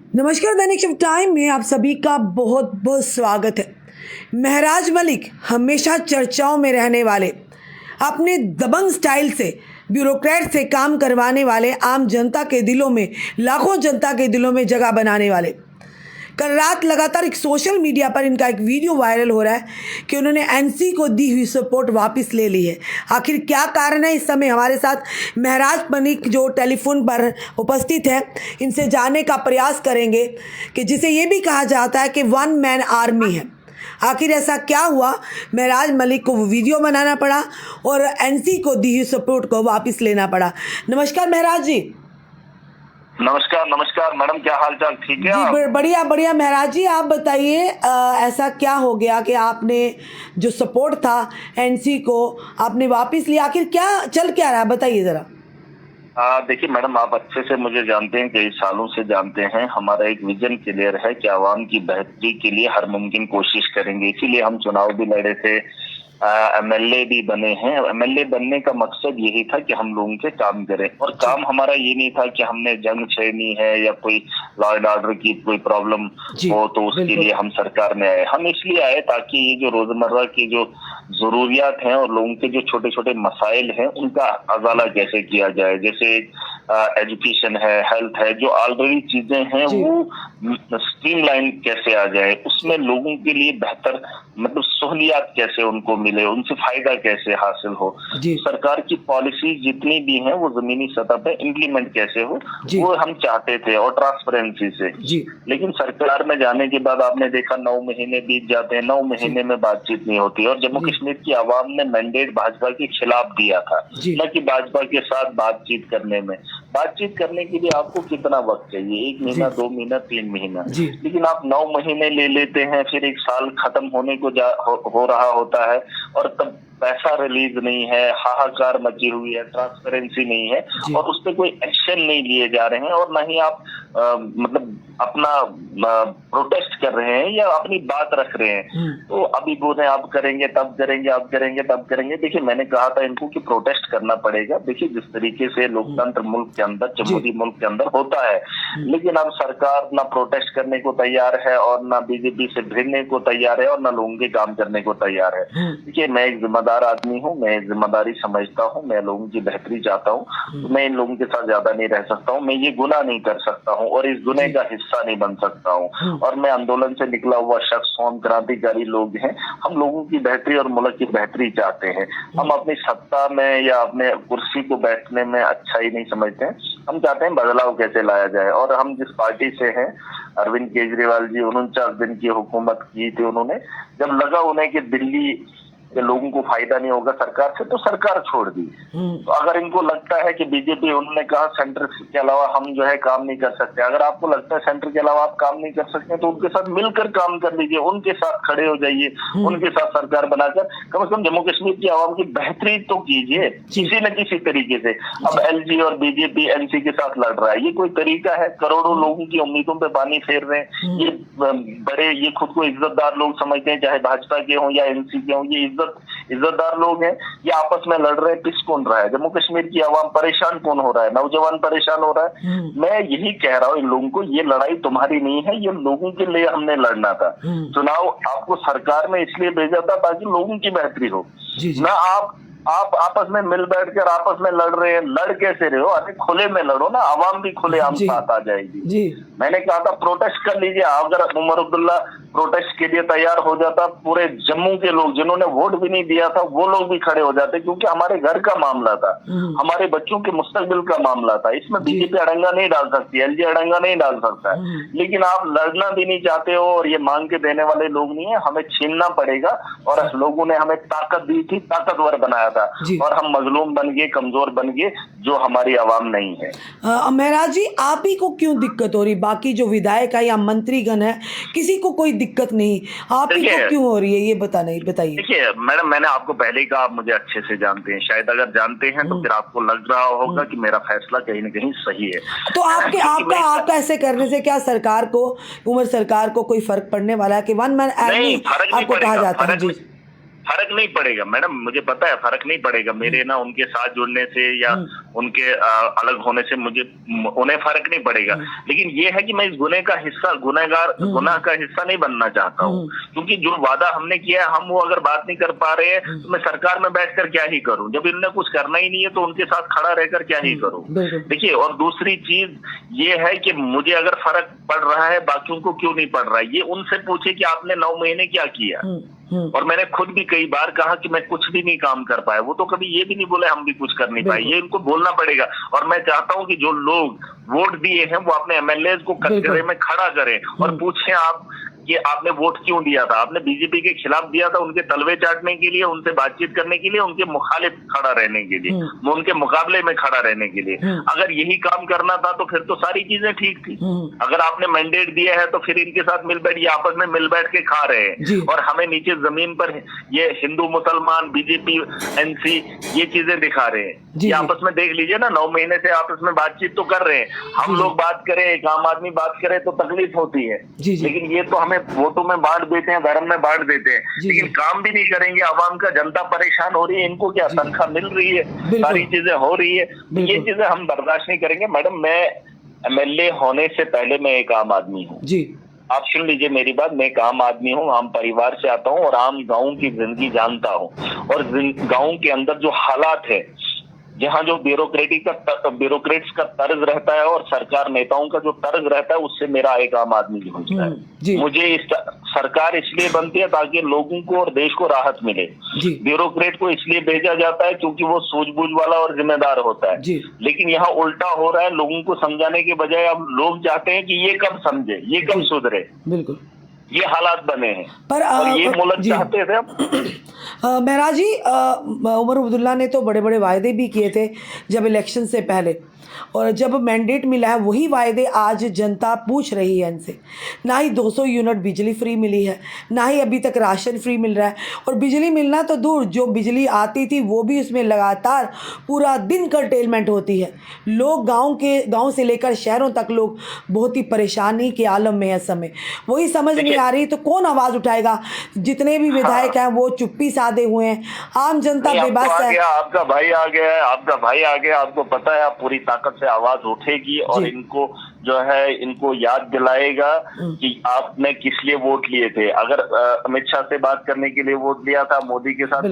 नमस्कार, दैनिक shift time में आप सभी का बहुत बहुत स्वागत है। महराज मलिक हमेशा चर्चाओं में रहने वाले, अपने दबंग स्टाइल से ब्यूरोक्रेट से काम करवाने वाले, आम जनता के दिलों में, लाखों जनता के दिलों में जगह बनाने वाले। कल रात लगातार एक सोशल मीडिया पर इनका एक वीडियो वायरल हो रहा है कि उन्होंने एनसी को दी हुई सपोर्ट वापस ले ली है। आखिर क्या कारण है? इस समय हमारे साथ महराज मलिक जो टेलीफोन पर उपस्थित है, इनसे जानने का प्रयास करेंगे कि जिसे ये भी कहा जाता है कि वन मैन आर्मी है। आखिर ऐसा क्या हुआ, महराज मलिक को वीडियो बनाना पड़ा और एनसी को दी हुई सपोर्ट को वापस लेना पड़ा? नमस्कार महराज जी। नमस्कार मैडम, क्या हाल चाल? ठीक है जी, बढ़िया बढ़िया। महराज जी, आप बताइए ऐसा क्या हो गया कि आपने जो सपोर्ट था एनसी को आपने वापस लिया? आखिर क्या चल क्या रहा है, बताइए जरा। देखिए मैडम, आप अच्छे से मुझे जानते हैं, कई सालों से जानते हैं। हमारा एक विजन क्लियर है कि आवाम की बेहतरी के लिए हर मुमकिन कोशिश करेंगे। इसीलिए हम चुनाव भी लड़े थे, एमएलए भी बने हैं। एमएलए बनने का मकसद यही था कि हम लोगों के काम करें, और काम हमारा ये नहीं था कि हमने जंग छेड़नी है या कोई लॉ एंड ऑर्डर की कोई प्रॉब्लम हो तो उसके लिए हम सरकार में आए। हम इसलिए आए ताकि ये जो रोजमर्रा की जो जरूरियात हैं और लोगों के जो छोटे छोटे मसाइल हैं उनका अजाला कैसे किया जाए। जैसे एजुकेशन है, हेल्थ है, जो ऑलरेडी चीजें हैं वो स्ट्रीमलाइन कैसे आ जाए, उसमें लोगों के लिए बेहतर मतलब सहूलियात कैसे उनको मिले, उनसे फायदा कैसे हासिल हो। सरकार की पॉलिसी जितनी भी हैं वो जमीनी सतह पे इम्प्लीमेंट कैसे हो, वो हम चाहते थे, और ट्रांसपेरेंसी से। लेकिन सरकार में जाने के बाद आपने देखा 9 महीने बीत जाते हैं, 9 महीने में बातचीत नहीं होती। और जम्मू कश्मीर की आवाम ने मैंडेट भाजपा के खिलाफ दिया था, न कि भाजपा के साथ बातचीत करने में। बातचीत करने के लिए आपको कितना वक्त चाहिए? 1 महीना, 2 महीना, 3 महीना। लेकिन आप 9 महीने ले लेते हैं, फिर 1 साल खत्म होने को हो रहा होता है और तब पैसा रिलीज नहीं है, हाहाकार मची हुई है, ट्रांसपेरेंसी नहीं है, और उस पर कोई एक्शन नहीं लिए जा रहे हैं, और ना ही आप मतलब अपना प्रोटेस्ट कर रहे हैं या अपनी बात रख रहे हैं। तो अभी बोल रहे हैं आप करेंगे तब करेंगे, आप करेंगे तब करेंगे। देखिए, मैंने कहा था इनको कि प्रोटेस्ट करना पड़ेगा। देखिए, जिस तरीके से लोकतंत्र मुल्क के अंदर, जमहूरी मुल्क के अंदर होता है, लेकिन अब सरकार ना प्रोटेस्ट करने को तैयार है और ना बीजेपी से भिड़ने को तैयार है और ना लोगों के काम करने को तैयार है। देखिए, मैं एक जिम्मेदार आदमी हूँ, मैं जिम्मेदारी समझता हूँ, मैं लोगों की बेहतरी चाहता हूँ, तो मैं इन लोगों के साथ ज्यादा नहीं रह सकता हूँ। मैं ये गुनाह नहीं कर सकता हूँ और इस गुनाह का हिस्सा नहीं बन सकता हूँ। और मैं आंदोलन से निकला हुआ शख्स हूँ, हम क्रांतिकारी लोग हैं, हम लोगों की बेहतरी और मुल्क की बेहतरी चाहते हैं। हम अपनी सत्ता में या अपने कुर्सी को बैठने में अच्छा ही नहीं समझते हैं, हम चाहते हैं बदलाव कैसे लाया जाए। और हम जिस पार्टी से हैं, अरविंद केजरीवाल जी 49 दिन की हुकूमत की थी उन्होंने, जब लगा उन्हें कि दिल्ली के लोगों को फायदा नहीं होगा सरकार से, तो सरकार छोड़ दी। तो अगर इनको लगता है कि बीजेपी, उन्होंने कहा सेंटर के अलावा हम जो है काम नहीं कर सकते, अगर आपको लगता है सेंटर के अलावा आप काम नहीं कर सकते तो उनके साथ मिलकर काम कर लीजिए, उनके साथ खड़े हो जाइए, उनके साथ सरकार बनाकर कम से कम जम्मू कश्मीर की आवाम की बेहतरी तो कीजिए किसी न किसी तरीके से। अब एलजी और बीजेपी एनसी के साथ लड़ रहा है, ये कोई तरीका है? करोड़ों लोगों की उम्मीदों पे पानी फेर रहे हैं। ये बड़े, ये खुद को इज्जतदार लोग समझते हैं, चाहे भाजपा के हों या एनसी के हों, ये इज्जतदार लोग हैं। ये आपस में लड़ रहे हैं, पिस कौन रहा है? जम्मू कश्मीर की आवाम परेशान कौन हो रहा है? नौजवान परेशान हो रहा है। मैं यही कह रहा हूँ इन लोगों को, ये लड़ाई तुम्हारी नहीं है, ये लोगों के लिए हमने लड़ना था। चुनाव आपको सरकार में इसलिए भेजा था ताकि लोगों की बेहतरी हो, ना आप आपस में मिल बैठ कर आपस में लड़ रहे हैं। लड़ कैसे रहे हो? अरे खुले में लड़ो ना, आवाम भी खुले आम साथ आ जाएगी। मैंने कहा था प्रोटेस्ट कर लीजिए। अगर उमर अब्दुल्ला प्रोटेस्ट के लिए तैयार हो जाता, पूरे जम्मू के लोग जिन्होंने वोट भी नहीं दिया था वो लोग भी खड़े हो जाते, क्योंकि हमारे घर का मामला था, हमारे बच्चों के मुस्तकबिल का मामला था। इसमें बीजेपी अड़ंगा नहीं डाल सकती, एलजी अड़ंगा नहीं डाल सकता है। लेकिन आप लड़ना भी नहीं चाहते हो और ये मांग के देने वाले लोग नहीं है, हमें छीनना पड़ेगा। और लोगों ने हमें ताकत दी थी, ताकतवर बनाया था, और हम मजलूम बन गए, कमजोर बन गए, जो हमारी आवाम नहीं है। महराज जी, आप ही को क्यों दिक्कत हो रही? बाकी जो विधायक है या मंत्रीगण है, किसी को कोई दिक्कत नहीं, आप ही को क्यों हो रही है? ये बताइए। देखिए मैडम, मैंने आपको पहले ही कहा, आप मुझे अच्छे से जानते हैं, शायद अगर जानते हैं तो फिर आपको लग रहा होगा कि मेरा फैसला कहीं न कहीं सही है। तो आपका ऐसे करने से क्या सरकार को, उमर सरकार को कोई फर्क पड़ने वाला है कि वन मैन आर्मी आपको कहा जाता है? फर्क नहीं पड़ेगा मैडम, मुझे पता है फर्क नहीं पड़ेगा मेरे ना उनके साथ जुड़ने से या उनके अलग होने से, उन्हें फर्क नहीं पड़ेगा। लेकिन ये है कि मैं इस गुनाह का हिस्सा नहीं बनना चाहता हूँ, क्योंकि जो वादा हमने किया है हम वो अगर बात नहीं कर पा रहे हैं तो मैं सरकार में बैठकर क्या ही करूँ। जब इनने कुछ करना ही नहीं है तो उनके साथ खड़ा रहकर क्या ही करूँ। देखिए, और दूसरी चीज ये है कि मुझे अगर फर्क पड़ रहा है बाकियों को क्यों नहीं पड़ रहा है, ये उनसे पूछे कि आपने 9 महीने क्या किया। और मैंने खुद भी कई बार कहा कि मैं कुछ भी नहीं काम कर पाया, वो तो कभी ये भी नहीं बोले हम भी कुछ कर नहीं पाए, ये इनको बोलना पड़ेगा। और मैं चाहता हूं कि जो लोग वोट दिए हैं वो अपने एमएलए को कटघरे में खड़ा करें और पूछें आप कि आपने वोट क्यों दिया था। आपने बीजेपी के खिलाफ दिया था उनके तलवे चाटने के लिए, उनसे बातचीत करने के लिए, उनके मुखालिफ खड़ा रहने के लिए, उनके मुकाबले में खड़ा रहने के लिए। अगर यही काम करना था तो फिर तो सारी चीजें ठीक थी। अगर आपने मैंडेट दिया है तो फिर इनके साथ मिल बैठ, ये आपस में मिल बैठ के खा रहे हैं और हमें नीचे जमीन पर ये हिंदू मुसलमान बीजेपी एनसी ये चीजें दिखा रहे हैं। ये आपस में देख लीजिए ना, 9 महीने से आपस में बातचीत तो कर रहे हैं। हम लोग बात करें, एक आम आदमी बात करे तो तकलीफ होती है, लेकिन ये तो हमें वोटों में बांट देते हैं, धर्म में बांट देते हैं, लेकिन काम भी नहीं करेंगे। आवाम का, जनता परेशान हो रही है, इनको क्या तनख्वाह मिल रही है, सारी चीजें हो रही है, ये चीजें हम बर्दाश्त नहीं करेंगे। मैडम, मैं एमएलए होने से पहले मैं एक आम आदमी हूँ। आप सुन लीजिए मेरी बात, मैं एक आम आदमी हूँ, आम परिवार से आता हूँ और आम गाँव की जिंदगी जानता हूँ। और गाँव के अंदर जो हालात है, जहाँ जो ब्यूरोक्रेट्स का तर्ज रहता है और सरकार नेताओं का जो तर्ज रहता है, उससे मेरा एक आम आदमी जूझता है। मुझे सरकार इसलिए बनती है ताकि लोगों को और देश को राहत मिले। ब्यूरोक्रेट को इसलिए भेजा जाता है क्योंकि वो सूझबूझ वाला और जिम्मेदार होता है। लेकिन यहाँ उल्टा हो रहा है, लोगों को समझाने के बजाय अब लोग चाहते हैं कि ये कब समझे, ये कब सुधरे। बिल्कुल, ये हालात बने हैं। पर और ये मुल्क चाहते थे अब। महराज जी, उमर अब्दुल्ला ने तो बड़े बड़े वायदे भी किए थे जब इलेक्शन से पहले, और जब मैंडेट मिला है वही वायदे आज जनता पूछ रही है इनसे। ना ही 200 यूनिट बिजली फ्री मिली है, ना ही अभी तक राशन फ्री मिल रहा है। और बिजली मिलना तो दूर, जो बिजली आती थी वो भी उसमें लगातार पूरा दिन कर्टेलमेंट होती है। लोग गांव से लेकर शहरों तक लोग बहुत ही परेशानी के आलम में है। समय वही समझ नहीं आ रही तो कौन आवाज़ उठाएगा। जितने भी विधायक हैं वो चुप्पी साधे हुए हैं, आम जनता बेबस है। आपका भाई आ गया है, आपका भाई आ गया, आपको पता है आप पूरी ताकत से आवाज उठेगी और इनको जो है इनको याद दिलाएगा कि आपने किस लिए वोट लिए थे। अगर अमित शाह से बात करने के लिए वोट लिया था, मोदी के साथ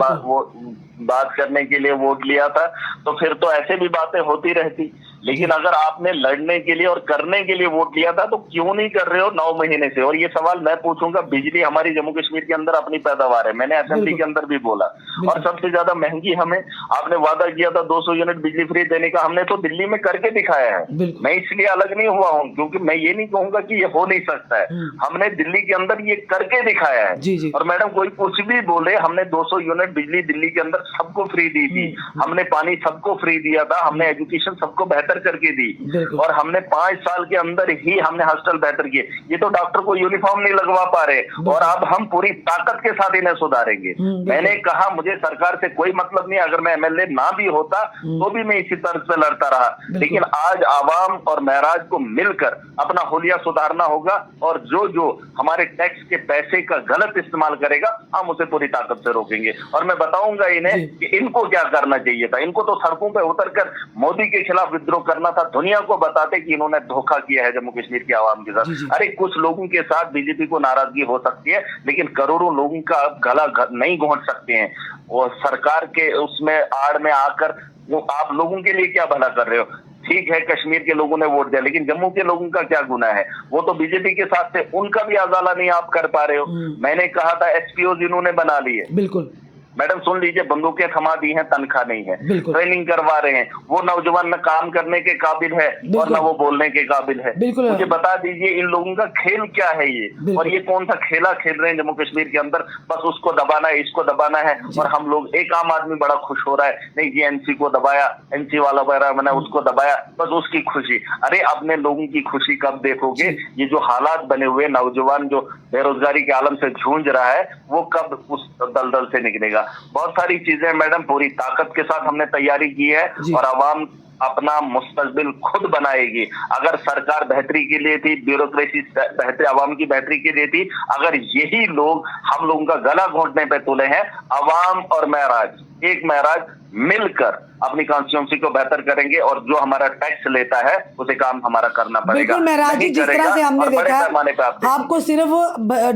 बात करने के लिए वोट लिया था, तो फिर तो ऐसे भी बातें होती रहती। लेकिन अगर आपने लड़ने के लिए और करने के लिए वोट लिया था तो क्यों नहीं कर रहे हो 9 महीने से। और ये सवाल मैं पूछूंगा, बिजली हमारी जम्मू कश्मीर के अंदर अपनी पैदावार है, मैंने असेंबली के अंदर भी बोला, और सबसे ज्यादा महंगी हमें, आपने वादा किया था 200 यूनिट बिजली फ्री देने का, हमने तो दिल्ली में करके दिखाया है। मैं इसलिए अलग नहीं हुआ हूँ क्योंकि मैं ये नहीं कहूंगा कि ये हो नहीं सकता है, हमने दिल्ली के अंदर ये करके दिखाया है। और मैडम, कोई कुछ भी बोले, हमने 200 यूनिट बिजली दिल्ली के अंदर सबको फ्री दी थी, हमने पानी सबको फ्री दिया था, हमने एजुकेशन सबको बेहतर करके दी, और हमने 5 साल के अंदर ही हमने हॉस्टल बेहतर किए। ये तो डॉक्टर को यूनिफॉर्म नहीं लगवा पा रहे, और अब हम पूरी ताकत के साथ इन्हें सुधारेंगे। मैंने कहा मुझे सरकार से कोई मतलब नहीं, अगर मैं एमएलए ना भी होता तो भी मैं इसी तरह से लड़ता रहा, लेकिन आज आवाम और महराज को मिलकर अपना हुलिया सुधारना होगा, और जो हमारे टैक्स के पैसे का गलत इस्तेमाल करेगा हम उसे पूरी ताकत से रोकेंगे। और मैं बताऊंगा इन्हें कि इनको क्या करना चाहिए था। इनको तो सड़कों पे उतरकर मोदी के खिलाफ विद्रोह करना था, दुनिया को बताते कि इन्होंने धोखा किया है जम्मू कश्मीर के आवाम के साथ। अरे कुछ लोगों के साथ बीजेपी को नाराजगी हो सकती है, लेकिन करोड़ों लोगों का गला नहीं घोंट सकते हैं। और सरकार के उसमें आड़ में आकर वो आप लोगों के लिए क्या भला कर रहे हो। ठीक है, कश्मीर के लोगों ने वोट दिया, लेकिन जम्मू के लोगों का क्या गुनाह है। वो तो बीजेपी के साथ थे, उनका भी अजाला नहीं आप कर पा रहे हो। मैंने कहा था एसपीओ जिन्होंने बना लिए, बिल्कुल मैडम सुन लीजिए, बंदूकें थमा दी हैं, तनख्वाह नहीं है, ट्रेनिंग करवा रहे हैं। वो नौजवान न काम करने के काबिल है और न वो बोलने के काबिल है। मुझे बता दीजिए इन लोगों का खेल क्या है ये, और ये कौन सा खेला खेल रहे हैं जम्मू कश्मीर के अंदर। बस उसको दबाना है, इसको दबाना है, और हम लोग, एक आम आदमी बड़ा खुश हो रहा है, नहीं जी एनसी को दबाया, एनसी वाला बहरा मैंने उसको दबाया, बस उसकी खुशी। अरे अपने लोगों की खुशी कब देखोगे। ये जो हालात बने हुए, नौजवान जो बेरोजगारी के आलम से जूझ रहा है, वो कब उस दलदल से निकलेगा। बहुत सारी चीजें मैडम पूरी ताकत के साथ हमने तैयारी की है, और आवाम अपना मुस्तकबिल खुद बनाएगी। अगर सरकार बेहतरी के लिए थी, ब्यूरोक्रेसी बेहतरी अवाम की बेहतरी के लिए थी, अगर यही लोग हम लोगों का गला घोंटने पे तुले हैं, अवाम और महराज एक महराज मिलकर अपनी कॉन्स्टिट्यूंसी को बेहतर करेंगे और जो हमारा टैक्स लेता है उसे काम हमारा करना पड़ेगा। बिल्कुल महराज जी, जिस तरह से हमने देखा आपको सिर्फ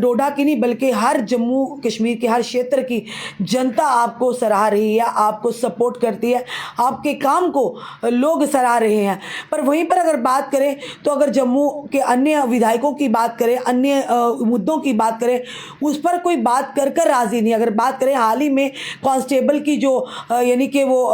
डोडा की नहीं बल्कि हर जम्मू कश्मीर के हर क्षेत्र की जनता आपको सराह रही है, आपको सपोर्ट करती है, आपके काम को लोग सराह रहे हैं। पर वहीं पर अगर बात करें तो अगर जम्मू के अन्य विधायकों की बात करें, अन्य मुद्दों की बात करें, उस पर कोई बात कर राजी नहीं। अगर बात करें हाल ही में कांस्टेबल की जो यानी कि वो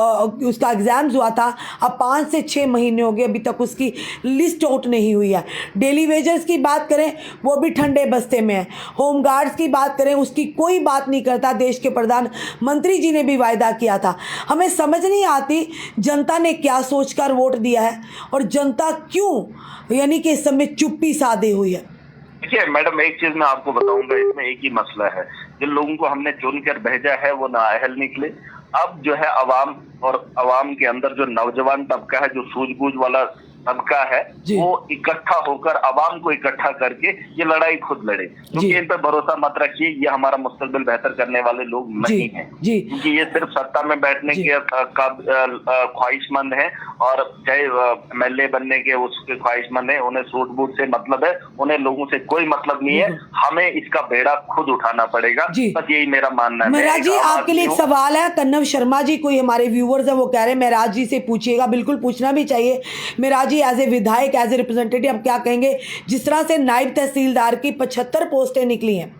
उसका एग्ज़ाम्स हुआ था, अब 5 से 6 महीने हो गए, अभी तक उसकी लिस्ट आउट नहीं हुई है। डेली वेजर्स की बात करें वो भी ठंडे बस्ते में है। होम गार्ड्स की बात करें उसकी कोई बात नहीं करता। देश के प्रधानमंत्री जी ने भी वायदा किया था। हमें समझ नहीं आती जनता ने क्या सोचकर वोट दिया है और जनता क्यों यानी कि इस समय चुप्पी साधे हुई है। देखिए मैडम, एक चीज मैं आपको बताऊंगा, इसमें एक ही मसला है, जिन लोगों को हमने चुनकर भेजा है वो नाअहल निकले। अब जो है अवाम और अवाम के अंदर जो नौजवान तबका है, जो सूझबूझ वाला तबका है, वो इकट्ठा होकर अवाम को इकट्ठा करके ये लड़ाई खुद लड़े। क्योंकि इन पर भरोसा मत रखिए, ये हमारा मुस्तकबिल बेहतर करने वाले लोग नहीं हैं। क्योंकि ये सिर्फ सत्ता में बैठने के ख्वाहिशमंद हैं और चाहे एमएलए बनने के उसके ख्वाहिशमंद है। उन्हें सूझबूझ से मतलब है, उन्हें लोगों से कोई मतलब नहीं है। हमें इसका बेड़ा खुद उठाना पड़ेगा, बस यही मेरा मानना है। महराज जी, आपके लिए एक सवाल है। कन्नव शर्मा जी कोई हमारे व्यूअर्स है, वो कह रहे हैं महराज जी से पूछिएगा। बिल्कुल पूछना भी चाहिए। महराज जी एज ए विधायक, एज ए रिप्रेजेंटेटिव आप क्या कहेंगे? जिस तरह से नायब तहसीलदार की 75 पोस्टें निकली हैं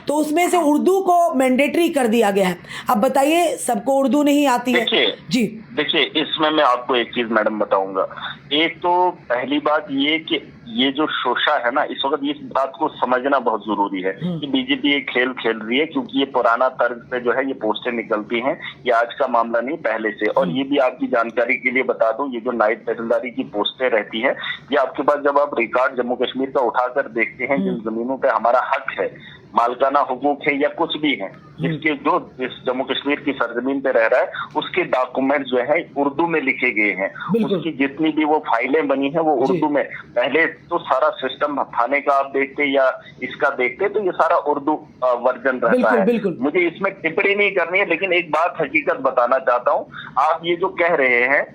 तो उसमें से उर्दू को मैंडेटरी कर दिया गया है। अब बताइए, सबको उर्दू नहीं आती है जी। देखिए, इसमें मैं आपको एक चीज मैडम बताऊंगा। एक तो पहली बात ये कि ये जो शोषा है ना, इस वक्त इस बात को समझना बहुत जरूरी है कि बीजेपी एक खेल खेल रही है। क्योंकि ये पुराना तर्ज पे जो है ये पोस्टें निकलती हैं, ये आज का मामला नहीं, पहले से। और ये भी आपकी जानकारी के लिए बता दूं, ये जो नायब तहसीलदारी की पोस्टें रहती है, ये आपके पास जब आप रिकॉर्ड जम्मू कश्मीर का उठाकर देखते हैं, जिन जमीनों पे हमारा हक है, मालकाना हुकूक है या कुछ भी है, जिसके जो इस जम्मू कश्मीर की सरजमीन पे रह रहा है, उसके डॉक्यूमेंट जो है उर्दू में लिखे गए हैं। उसकी जितनी भी वो फाइलें बनी है वो उर्दू में। पहले तो सारा सिस्टम थाने का आप देखते या इसका देखते तो ये सारा उर्दू वर्जन रहता है। मुझे इसमें टिप्पणी नहीं करनी है, लेकिन एक बात हकीकत बताना चाहता हूँ। आप ये जो कह रहे हैं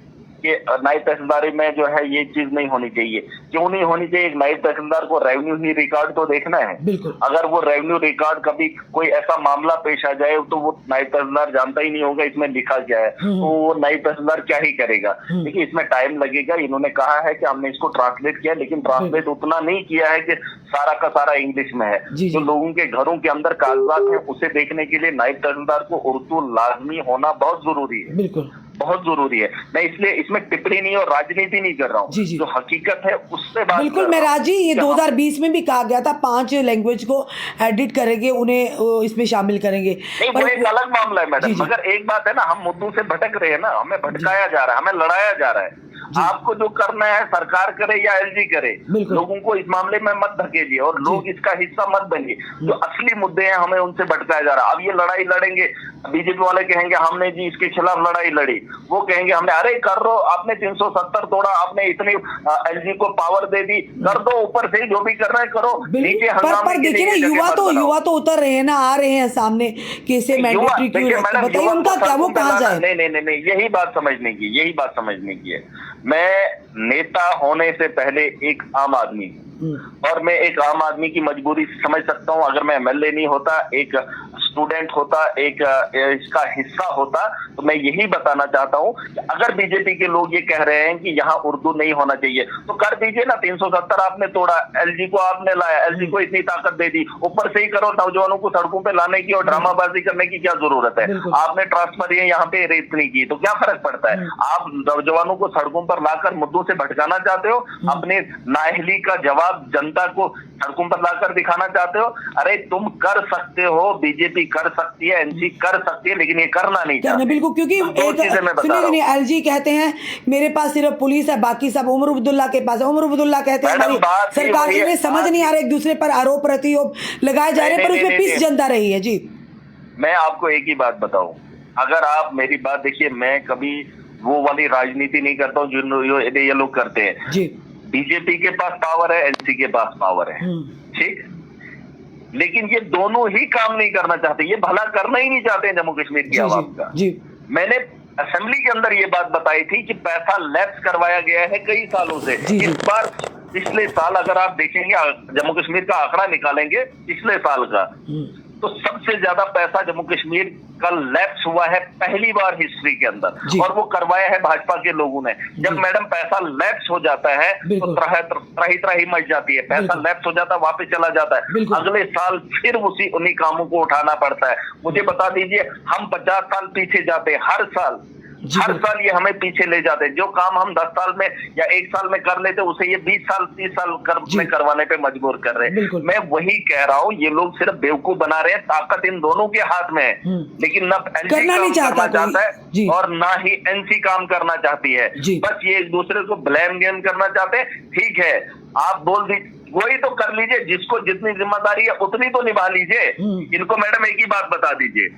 कि नायब तहसीलदारी में जो है ये चीज नहीं होनी चाहिए, क्यों नहीं होनी चाहिए? एक नायब तहसीलदार को रेवेन्यू ही रिकॉर्ड तो देखना है। अगर वो रेवेन्यू रिकॉर्ड कभी कोई ऐसा मामला पेश आ जाए तो वो नायब तहसीलदार जानता ही नहीं होगा इसमें लिखा क्या है, तो वो नायब तहसीलदार क्या ही करेगा। देखिए, इसमें टाइम लगेगा। इन्होंने कहा है कि हमने इसको ट्रांसलेट किया, लेकिन ट्रांसलेट उतना नहीं किया है कि सारा का सारा इंग्लिश में है। जो लोगों के घरों के अंदर कागजात है उसे देखने के लिए नायब तहसीलदार को उर्दू लाजमी होना बहुत जरूरी है, बहुत जरूरी है। मैं इसलिए इसमें टिप्पणी नहीं और राजनीति नहीं कर रहा हूँ, जो हकीकत है उससे बात। बिल्कुल महराज जी, ये 2020 में भी कहा गया था 5 लैंग्वेज को एडिट करेंगे, उन्हें इसमें शामिल करेंगे। नहीं, वो एक अलग मामला है मैडम। मगर एक बात है ना, हम मुद्दों से भटक रहे हैं ना, हमें भटकाया जा रहा है, हमें लड़ाया जा रहा है। आपको जो करना है सरकार करे या एलजी करे, लोगों को इस मामले में मत धकेलिए और लोग इसका हिस्सा मत बनिए। जो असली मुद्दे हैं हमें उनसे भटकाया जा रहा है। अब ये लड़ाई लड़ेंगे, बीजेपी वाले कहेंगे हमने जी इसके खिलाफ लड़ाई लड़ी, वो कहेंगे हमने, अरे कर लो, आपने 370 तोड़ा, आपने इतनी एलजी को पावर दे दी, कर दो, ऊपर से जो भी कर रहे हैं करो, नीचे हंगामे। देखिए ना, युवा तो उतर रहे हैं ना, आ रहे हैं सामने कि इसे मैंडेटरी क्यों, बताइए उनका क्या, वो कहाँ जाए? नहीं, यही बात समझने की है। मैं नेता होने से पहले एक आम आदमी, और मैं एक आम आदमी की मजबूरी समझ सकता हूँ। अगर मैं एमएलए नहीं होता, एक स्टूडेंट होता, एक इसका हिस्सा होता, तो मैं यही बताना चाहता हूँ कि अगर बीजेपी के लोग ये कह रहे हैं कि यहाँ उर्दू नहीं होना चाहिए, तो कर दीजिए ना। 370 आपने तोड़ा, एलजी को आपने लाया, एलजी को इतनी ताकत दे दी, ऊपर से ही करो। नौजवानों को सड़कों पे लाने की और ड्रामाबाजी करने की क्या जरूरत है? आपने ट्रांसफर यहाँ पे इतनी की, तो क्या फर्क पड़ता है? आप नौजवानों को सड़कों पर लाकर मुद्दों से भटकाना चाहते हो, अपने नाअहली का जवाब जनता को सड़कों पर लाकर दिखाना चाहते हो। अरे तुम कर सकते हो, बीजेपी कर सकती है, एनसी कर सकती है, लेकिन ये करना नहीं चाहते। बिल्कुल, क्योंकि एलजी कहते हैं मेरे पास सिर्फ पुलिस है, बाकी सब उमर अब्दुल्ला के पास है। उमर अब्दुल्ला कहते हैं हमारी सरकार में समझ नहीं आ रहा, एक दूसरे पर आरोप प्रत्यारोप लगाए जा रहे हैं, पर उसमें पीस जनता रही है। जी, मैं आपको एक ही बात बताऊं, अगर आप मेरी बात देखिए, मैं कभी वो वाली राजनीति नहीं करता हूँ जो ये लोग करते हैं। जी। बीजेपी के पास पावर है, एनसी के पास पावर है, ठीक, लेकिन ये दोनों ही काम नहीं करना चाहते, ये भला करना ही नहीं चाहते जम्मू कश्मीर की आवाम का। जी। मैंने असेंबली के अंदर ये बात बताई थी कि पैसा लैप्स करवाया गया है कई सालों से। इस बार पिछले साल अगर आप देखेंगे, जम्मू कश्मीर का आंकड़ा निकालेंगे पिछले साल का, तो सबसे ज्यादा पैसा जम्मू कश्मीर का लैप्स हुआ है पहली बार हिस्ट्री के अंदर, और वो करवाया है भाजपा के लोगों ने। जब मैडम पैसा लैप्स हो जाता है तो त्राही मच जाती है, पैसा लैप्स हो जाता है, वापस चला जाता है, अगले साल फिर उन्हीं कामों को उठाना पड़ता है। मुझे बता दीजिए, हम 50 साल पीछे जाते हैं हर साल ये हमें पीछे ले जाते हैं। जो काम हम 10 साल में या 1 साल में कर लेते उसे ये 20 साल 30 साल में करवाने पे मजबूर कर रहे हैं। मैं वही कह रहा हूँ, ये लोग सिर्फ बेवकूफ बना रहे हैं, ताकत इन दोनों के हाथ में है, लेकिन न एलजी काम करना चाहता है और ना ही एनसी काम करना चाहती है। बस ये एक दूसरे को ब्लेम गेम करना चाहते हैं। ठीक है, आप बोल दीजिए, वही तो कर लीजिए, जिसको जितनी जिम्मेदारी है उतनी तो निभा लीजिए। इनको मैडम एक ही बात बता दीजिए,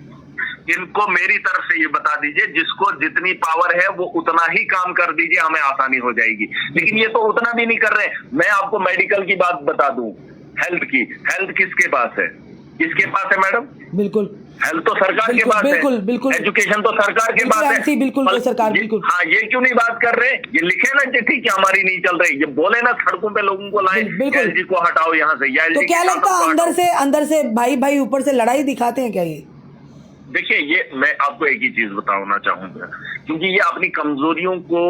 इनको मेरी तरफ से ये बता दीजिए, जिसको जितनी पावर है वो उतना ही काम कर दीजिए, हमें आसानी हो जाएगी। लेकिन ये तो उतना भी नहीं कर रहे। मैं आपको मेडिकल की बात बता दूं, हेल्थ की, हेल्थ किसके पास है? किसके पास है मैडम? बिल्कुल, हेल्थ तो सरकार के पास है, बिल्कुल, एजुकेशन तो सरकार के पास है, बिल्कुल सरकार, बिल्कुल। हाँ, ये क्यों नहीं बात कर रहे? ये लिखे ना चिट्ठी कि हमारी नहीं चल रही, ये बोले ना सड़कों पे लोगों को लाए, एलजी को हटाओ यहाँ से, या तो क्या लगता है अंदर से भाई ऊपर से लड़ाई दिखाते हैं क्या ये? देखिए, ये मैं आपको एक ही चीज बताना चाहूंगा, क्योंकि ये अपनी कमजोरियों को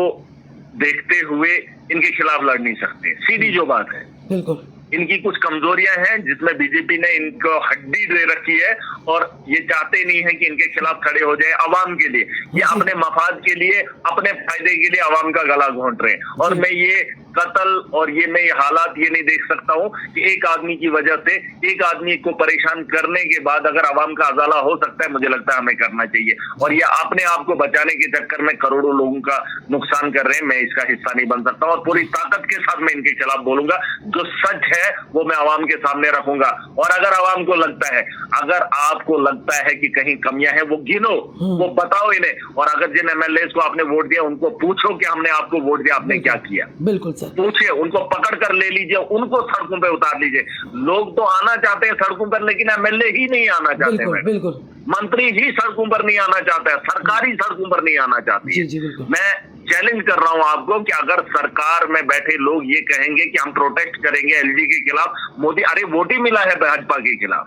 देखते हुए इनके खिलाफ लड़ नहीं सकते। सीधी जो बात है, बिल्कुल, इनकी कुछ कमजोरियां हैं जिसमें बीजेपी ने इनको हड्डी दे रखी है, और ये चाहते नहीं है कि इनके खिलाफ खड़े हो जाए अवाम के लिए। ये अपने मफाद के लिए, अपने फायदे के लिए अवाम का गला घोंट रहे हैं। और मैं ये कत्ल और मैं ये हालात ये नहीं देख सकता हूँ कि एक आदमी की वजह से, एक आदमी को परेशान करने के बाद अगर अवाम का अजाला हो सकता है, मुझे लगता है हमें करना चाहिए। और ये अपने आप को बचाने के चक्कर में करोड़ों लोगों का नुकसान कर रहे हैं। मैं इसका हिस्सा नहीं बन सकता, और पूरी ताकत के साथ मैं इनके खिलाफ बोलूंगा। जो सच है वो मैं अवाम के सामने रखूंगा। और अगर अवाम को लगता है, अगर आपको लगता है कि कहीं कमियां हैं, वो गिनो, वो बताओ इन्हें। और अगर जिन एमएलए को आपने वोट दिया, उनको पूछो कि हमने आपको वोट दिया, आपने क्या किया। बिल्कुल सर, पूछिए, उनको पकड़ कर ले लीजिए, उनको सड़कों पे उतार लीजिए। लोग तो आना चाहते हैं सड़कों पर, लेकिन एमएलए ही नहीं आना चाहते हैं। बिल्कुल, मंत्री ही सड़कों पर नहीं आना चाहता है, सरकारी सड़कों पर नहीं आना चाहती है। मैं चैलेंज कर रहा हूं आपको कि अगर सरकार में बैठे लोग ये कहेंगे कि हम प्रोटेस्ट करेंगे एलजी के खिलाफ, मोदी, अरे वोट ही मिला है भाजपा के खिलाफ।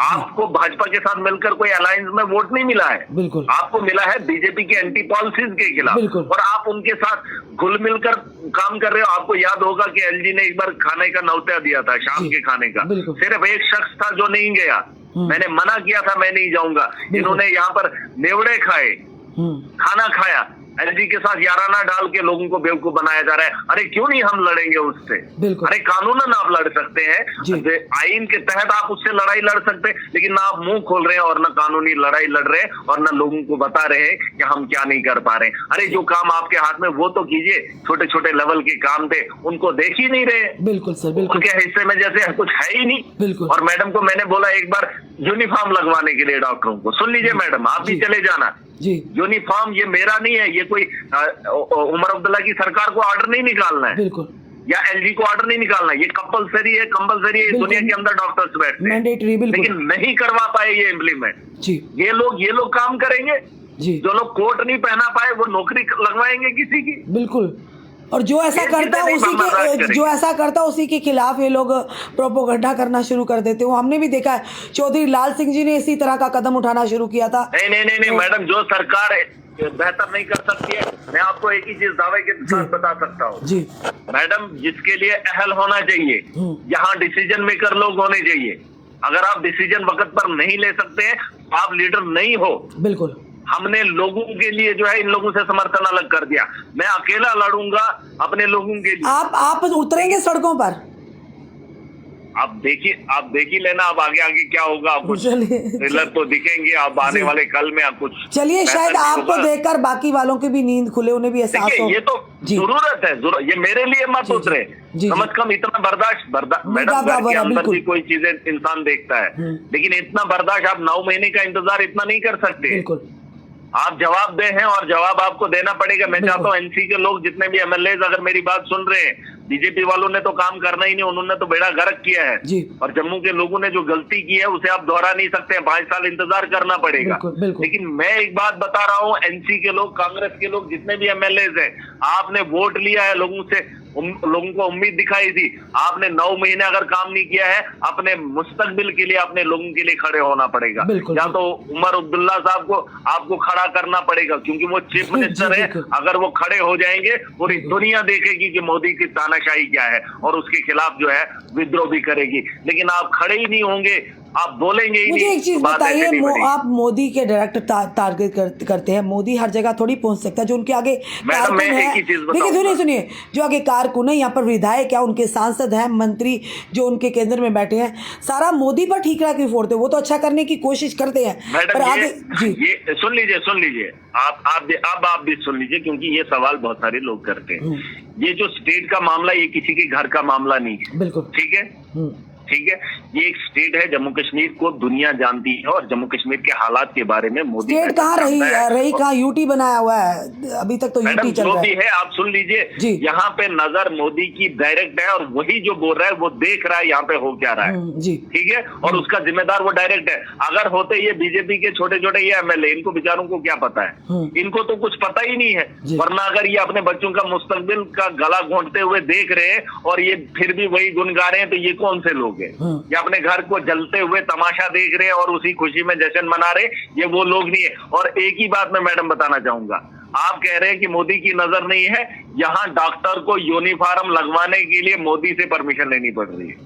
आपको भाजपा के साथ मिलकर कोई अलायंस में वोट नहीं मिला है, बिल्कुल, आपको मिला है बीजेपी के एंटी पॉलिसीज के खिलाफ, और आप उनके साथ घुल मिलकर काम कर रहे हो। आपको याद होगा कि एलजी ने एक बार खाने का न्योता दिया था, शाम के खाने का। सिर्फ एक शख्स था जो नहीं गया, मैंने मना किया था, मैं नहीं जाऊंगा। इन्होंने यहाँ पर नेवड़े खाए, खाना खाया, एलजी के साथ याराना डाल के लोगों को बेवकूफ बनाया जा रहा है। अरे क्यों नहीं हम लड़ेंगे उससे? अरे कानूनन आप लड़ सकते हैं, आईन के तहत आप उससे लड़ाई लड़ सकते हैं, लेकिन ना आप मुंह खोल रहे हैं और ना कानूनी लड़ाई लड़ रहे हैं, और ना लोगों को बता रहे हैं कि हम क्या नहीं कर पा रहे हैं। अरे जो काम आपके हाथ में वो तो कीजिए, छोटे छोटे लेवल के काम थे, उनको देख ही नहीं रहे। बिल्कुल सर, बिल्कुल, उनके हिस्से में जैसे कुछ है ही नहीं। बिल्कुल। और मैडम को मैंने बोला एक बार यूनिफॉर्म लगवाने के लिए डॉक्टरों को, सुन लीजिए मैडम, आप भी चले जाना। यूनिफॉर्म ये मेरा नहीं है, ये कोई उमर अब्दुल्ला की सरकार को ऑर्डर नहीं निकालना है, बिल्कुल, या एलजी को ऑर्डर नहीं निकालना है, ये कंपलसरी है, दुनिया के अंदर डॉक्टर्स बैठते हैं, लेकिन नहीं करवा पाए ये इम्प्लीमेंट। ये लोग काम करेंगे, जो लोग कोट नहीं पहना पाए वो नौकरी लगवाएंगे किसी की। बिल्कुल, और जो ऐसा करता उसी के खिलाफ ये लोग प्रोपोगंडा करना शुरू कर देते हो। हमने भी देखा है, चौधरी लाल सिंह जी ने इसी तरह का कदम उठाना शुरू किया था। नहीं मैडम, जो सरकार बेहतर नहीं कर सकती है, मैं आपको एक ही चीज दावे के साथ बता सकता हूँ जी मैडम, जिसके लिए अहल होना चाहिए, यहाँ डिसीजन मेकर लोग होने चाहिए। अगर आप डिसीजन वक्त पर नहीं ले सकते हैं, आप लीडर नहीं हो। बिल्कुल, हमने लोगों के लिए जो है इन लोगों से समर्थन अलग कर दिया। मैं अकेला लड़ूंगा अपने लोगों के लिए। आप उतरेंगे सड़कों पर? आप देखिए लेना, अब आगे क्या होगा, आपको ट्रेलर तो दिखेंगे, अब आने वाले कल में आप कुछ। चलिए, शायद आपको देखकर बाकी वालों की भी नींद खुले, उन्हें भी एहसास हो। ये तो जरूरत है, ये मेरे लिए मत उतरे, कम से कम इतना बर्दाश्त मैडम, घर के अंदर भी कोई चीजें इंसान देखता है, लेकिन इतना बर्दाश्त आप 9 महीने का इंतजार इतना नहीं कर सकते। आप जवाब दे हैं और जवाब आपको देना पड़ेगा। मैं चाहता हूँ एनसी के लोग जितने भी एमएलए अगर मेरी बात सुन रहे हैं, बीजेपी वालों ने तो काम करना ही नहीं, उन्होंने तो बेड़ा गर्क किया है जी। और जम्मू के लोगों ने जो गलती की है उसे आप दोहरा नहीं सकते हैं, 5 साल इंतजार करना पड़ेगा। बिल्कुल। लेकिन मैं एक बात बता रहा हूँ, एनसी के लोग, कांग्रेस के लोग, जितने भी एमएलए हैं, आपने वोट लिया है लोगों से, लोगों को उम्मीद दिखाई थी, आपने 9 महीने अगर काम नहीं किया है, अपने मुस्तकबिल के लिए अपने लोगों के लिए खड़े होना पड़ेगा। या तो उमर अब्दुल्ला साहब को आपको खड़ा करना पड़ेगा, क्योंकि वो चीफ मिनिस्टर है। अगर वो खड़े हो जाएंगे, पूरी दुनिया देखेगी कि मोदी की तानाशाही क्या है और उसके खिलाफ जो है विद्रोह भी करेगी। लेकिन आप खड़े ही नहीं होंगे, आप बोलेंगे ही मुझे नहीं। एक चीज बताइए, आप मोदी के डायरेक्ट टारगेट करते हैं। मोदी हर जगह थोड़ी पहुंच सकता है। जो उनके आगे कारकुन है, देखिए सुनिए, जो आगे कारकुन है, यहाँ पर विधायक है, उनके सांसद हैं, मंत्री जो उनके केंद्र में बैठे हैं, सारा मोदी पर ठीकरा क्यों फोड़ते हैं? वो तो अच्छा करने की कोशिश करते हैं। मैडम आगे जी, ये सुन लीजिए आप भी सुन लीजिए, क्योंकि ये सवाल बहुत सारे लोग करते हैं। ये जो स्टेट का मामला, ये किसी के घर का मामला नहीं है। बिल्कुल ठीक है, ठीक है। ये एक स्टेट है, जम्मू कश्मीर को दुनिया जानती है और जम्मू कश्मीर के हालात के बारे में मोदी स्टेट कहाँ रही कहाँ यूटी बनाया हुआ है अभी तक तो यूटी चल रहा है। जो भी है आप सुन लीजिए, यहाँ पे नजर मोदी की डायरेक्ट है और वही जो बोल रहा है वो देख रहा है यहाँ पे हो क्या रहा है जी, ठीक है, और उसका जिम्मेदार वो डायरेक्ट है। अगर होते ये बीजेपी के छोटे छोटे ये एमएलए, इनको बेचारों को क्या पता है, इनको तो कुछ पता ही नहीं है। वरना अगर ये अपने बच्चों का मुस्तकबिल का गला घोंटते हुए देख रहे हैं और ये फिर भी वही गुन गा रहे हैं, तो ये कौन से लोग हैं? ये अपने घर को जलते हुए तमाशा देख रहे हैं और उसी खुशी में जश्न मना रहे, ये वो लोग नहीं है। और एक ही बात मैं मैडम बताना चाहूंगा, आप कह रहे हैं कि मोदी की नजर नहीं है, यहाँ डॉक्टर को यूनिफॉर्म लगवाने के लिए मोदी से परमिशन लेनी पड़ रही है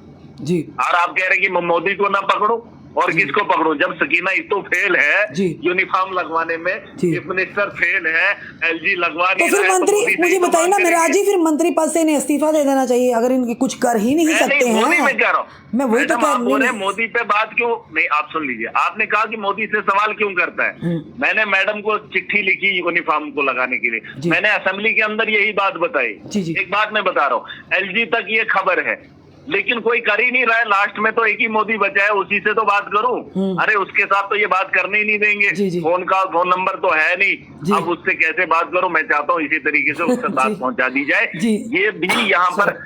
जी। और आप कह रहे हैं कि मोदी को ना पकड़ो और किसको पकड़ो? जब सकीना इतो फेल है यूनिफॉर्म लगवाने में, चीफ मिनिस्टर फेल है, एलजी लगवा नहीं, तो फिर मंत्री मुझे बताइए ना मेराज जी, फिर मंत्री पद से इन्हें इस्तीफा दे देना चाहिए अगर इनकी कुछ कर ही नहीं सकते हैं। मैं कह रहा हूँ, मैं वही तो कह रहा हूँ, मोदी पे बात क्यों नहीं? आप सुन लीजिए, आपने कहा कि मोदी से सवाल क्यों करता है। मैंने मैडम को चिट्ठी लिखी यूनिफॉर्म को लगाने के लिए, मैंने असेंबली के अंदर यही बात बताई। एक बात मैं बता रहा हूँ, एलजी तक ये खबर है, लेकिन कोई कर ही नहीं रहा है। लास्ट में तो एक ही मोदी बचा है, उसी से तो बात करूं। अरे उसके साथ तो ये बात करने ही नहीं देंगे। फोन नंबर तो है नहीं, अब उससे कैसे बात करूं? मैं चाहता हूं इसी तरीके से उससे बात पहुंचा दी जाए। ये भी यहाँ पर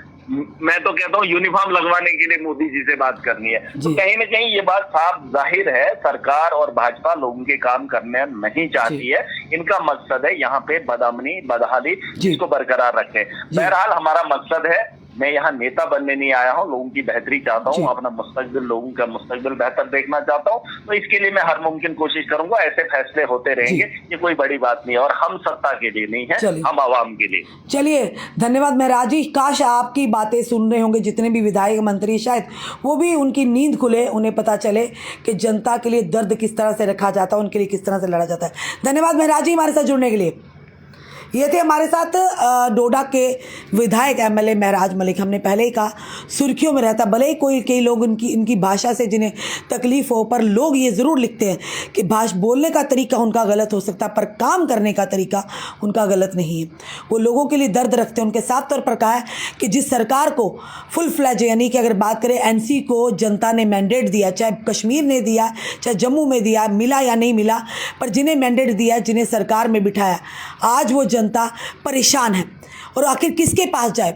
मैं तो कहता हूँ यूनिफॉर्म लगवाने के लिए मोदी जी से बात करनी है। तो कहीं ना कहीं ये बात साफ जाहिर है, सरकार और भाजपा लोगों के काम करने नहीं चाहती है। इनका मकसद है यहाँ पे बदअमनी, बदहाली, इसको बरकरार रखे। बहरहाल हमारा मकसद है, मैं यहाँ नेता बनने नहीं आया हूँ, लोगों की बेहतरी चाहता हूँ, अपना मुस्तकबिल, लोगों का मुस्तकबिल बेहतर देखना चाहता हूँ। तो इसके लिए मैं हर मुमकिन कोशिश करूंगा। ऐसे फैसले होते रहेंगे, ये कोई बड़ी बात नहीं है और हम सत्ता के लिए नहीं है, हम आवाम के लिए। चलिए, धन्यवाद मेराज जी। काश आपकी बातें सुन रहे होंगे जितने भी विधायक मंत्री, शायद वो भी उनकी नींद खुले, उन्हें पता चले कि जनता के लिए दर्द किस तरह से रखा जाता है, उनके लिए किस तरह से लड़ा जाता है। धन्यवाद मेराज जी हमारे साथ जुड़ने के लिए। ये थे हमारे साथ डोडा के विधायक एमएलए महराज मलिक। हमने पहले ही कहा सुर्खियों में रहता, भले ही कई लोग इनकी भाषा से जिन्हें तकलीफ हो, पर लोग ये ज़रूर लिखते हैं कि बोलने का तरीका उनका गलत हो सकता है, पर काम करने का तरीका उनका गलत नहीं है। वो लोगों के लिए दर्द रखते हैं। उनके साफ तौर पर कहा है कि जिस सरकार को फुल फ्लैज, यानी कि अगर बात करें एनसी को जनता ने मैंडेट दिया, चाहे कश्मीर ने दिया, चाहे जम्मू में दिया, मिला या नहीं मिला, पर जिन्हें मैंडेट दिया, जिन्हें सरकार में बिठाया, आज वो जनता परेशान है और आखिर किसके पास जाए?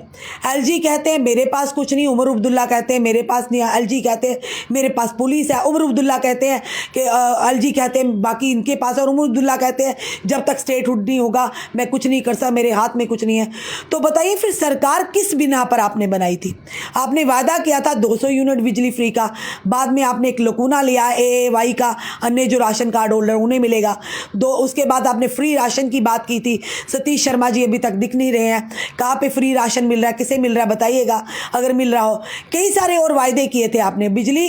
एलजी कहते हैं मेरे पास कुछ नहीं, उमर अब्दुल्ला कहते हैं मेरे पास नहीं, एलजी कहते हैं मेरे पास पुलिस है, उमर अब्दुल्ला कहते हैं कि एलजी कहते हैं बाकी इनके पास, और उमर अब्दुल्ला कहते हैं जब तक स्टेटहुड नहीं होगा मैं कुछ नहीं कर सकता, मेरे हाथ में कुछ नहीं है। तो बताइए फिर सरकार किस बिना पर आपने बनाई थी? आपने वादा किया था 200 यूनिट बिजली फ्री का, बाद में आपने एक लकूना लिया एएवाई का, अन्य जो राशन कार्ड होल्डर उन्हें मिलेगा उसके बाद आपने फ्री राशन की बात की थी। सतीश शर्मा जी अभी तक दिख नहीं रहे हैं, कहाँ पे फ्री राशन मिल रहा है, किसे मिल रहा है बताइएगा अगर मिल रहा हो। कई सारे और वायदे किए थे आपने, बिजली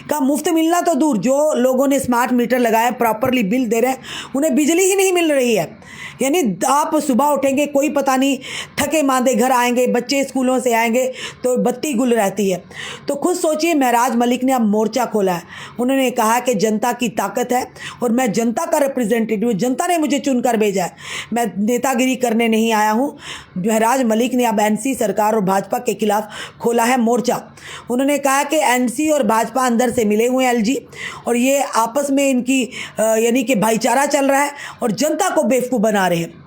का मुफ्त मिलना तो दूर, जो लोगों ने स्मार्ट मीटर लगाए, प्रॉपरली बिल दे रहे हैं, उन्हें बिजली ही नहीं मिल रही है। यानी आप सुबह उठेंगे, कोई पता नहीं, थके मांदे घर आएंगे, बच्चे स्कूलों से आएंगे तो बत्ती गुल रहती है। तो खुद सोचिए, महराज मलिक ने अब मोर्चा खोला है। उन्होंने कहा कि जनता की ताकत है और मैं जनता का रिप्रेजेंटेटिव, जनता ने मुझे चुनकर भेजा है, मैं नेतागिरी करने नहीं आया हूँ। महराज मलिक ने अब एनसी सरकार और भाजपा के खिलाफ खोला है मोर्चा। उन्होंने कहा कि एनसी और भाजपा अंदर से मिले हुए हैं एलजी, और ये आपस में इनकी यानी कि भाईचारा चल रहा है और जनता को बेवकूफ़ बना रहे हैं।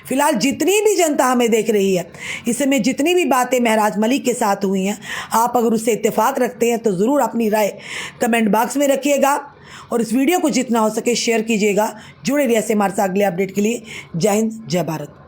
फिलहाल जितनी भी जनता हमें देख रही है, इसमें जितनी भी बातें महराज मलिक के साथ हुई हैं, आप अगर उससे इत्तेफाक रखते हैं तो ज़रूर अपनी राय कमेंट बॉक्स में रखिएगा और इस वीडियो को जितना हो सके शेयर कीजिएगा। जुड़े रहिए ऐसे हमारे साथ अगले अपडेट के लिए। जय हिंद, जय भारत।